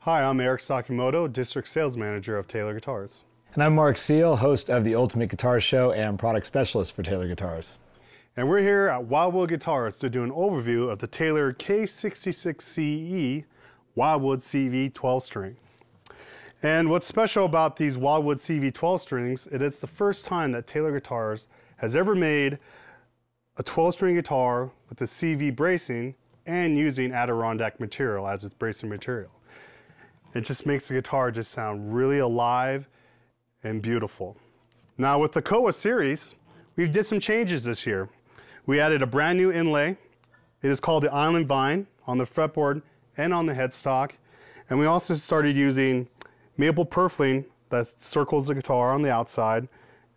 Hi, I'm Eric Sakimoto, District Sales Manager of Taylor Guitars. And I'm Marc, host of the Ultimate Guitar Show and Product Specialist for Taylor Guitars. And we're here at Wildwood Guitars to do an overview of the Taylor K66 CE Wildwood CV 12-string. And what's special about these Wildwood CV 12 strings, it's the first time that Taylor Guitars has ever made a 12-string guitar with the CV bracing and using Adirondack material as its bracing material. It just makes the guitar just sound really alive and beautiful. Now with the Koa series, we did some changes this year. We added a brand new inlay. It is called the Island Vine on the fretboard and on the headstock. And we also started using maple purfling that circles the guitar on the outside,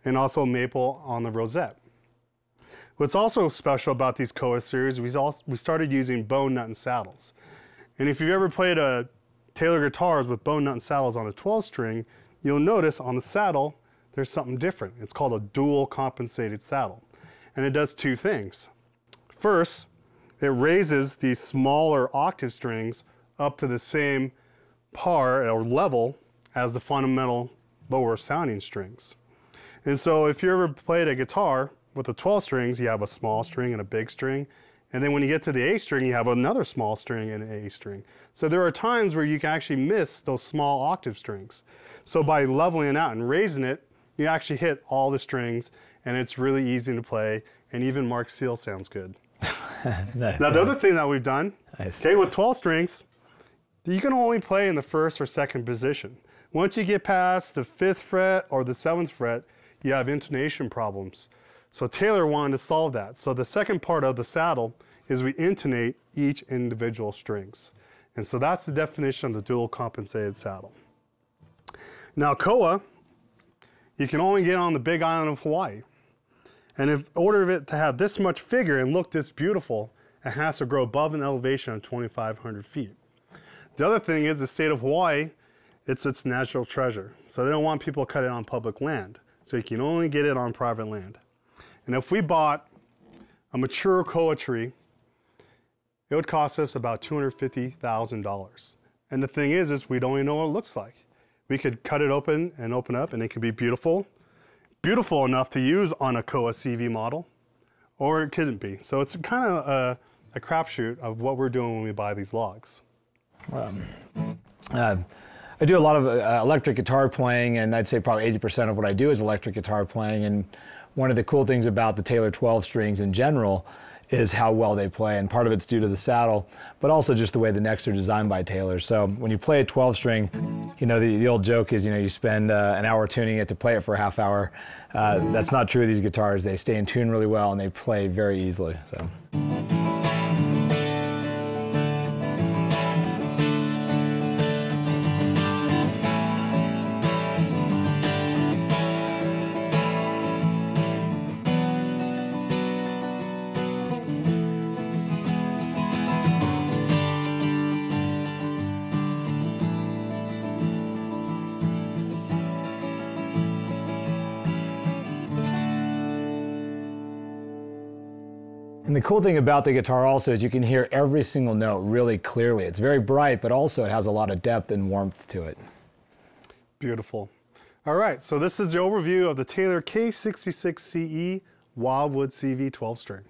and also maple on the rosette. What's also special about these Koa series, we started using bone, nut, and saddles. And if you've ever played a Taylor guitars with bone, nut, and saddles on a 12-string, you'll notice on the saddle there's something different. It's called a dual compensated saddle. And it does two things. First, it raises these smaller octave strings up to the same par or level as the fundamental lower sounding strings. And so if you ever played a guitar with the 12 strings, you have a small string and a big string. And then when you get to the A string, you have another small string and an A string. So there are times where you can actually miss those small octave strings. So by leveling it out and raising it, you actually hit all the strings, and it's really easy to play, and even Marc's seal sounds good. Now the other thing that we've done, okay, with 12 strings, you can only play in the first or second position. Once you get past the 5th fret or the 7th fret, you have intonation problems. So Taylor wanted to solve that. So the second part of the saddle is we intonate each individual strings. And so that's the definition of the dual compensated saddle. Now Koa, you can only get on the big island of Hawaii. And in order for it to have this much figure and look this beautiful, it has to grow above an elevation of 2,500 feet. The other thing is the state of Hawaii, it's its natural treasure. So they don't want people to cut it on public land. So you can only get it on private land. And if we bought a mature Koa tree, it would cost us about $250,000. And the thing is we don't even know what it looks like. We could cut it open and open up, and it could be beautiful, beautiful enough to use on a Koa CV model, or it couldn't be. So it's kind of a crapshoot of what we're doing when we buy these logs. I do a lot of electric guitar playing, and I'd say probably 80% of what I do is electric guitar playing. And one of the cool things about the Taylor 12 strings in general is how well they play, and part of it's due to the saddle, but also just the way the necks are designed by Taylor. So when you play a 12 string, you know, the old joke is, you know, you spend an hour tuning it to play it for a half hour. That's not true of these guitars. They stay in tune really well and they play very easily. So. And the cool thing about the guitar also is you can hear every single note really clearly. It's very bright, but also it has a lot of depth and warmth to it. Beautiful. All right, so this is the overview of the Taylor K66 CE Wildwood CV 12 string.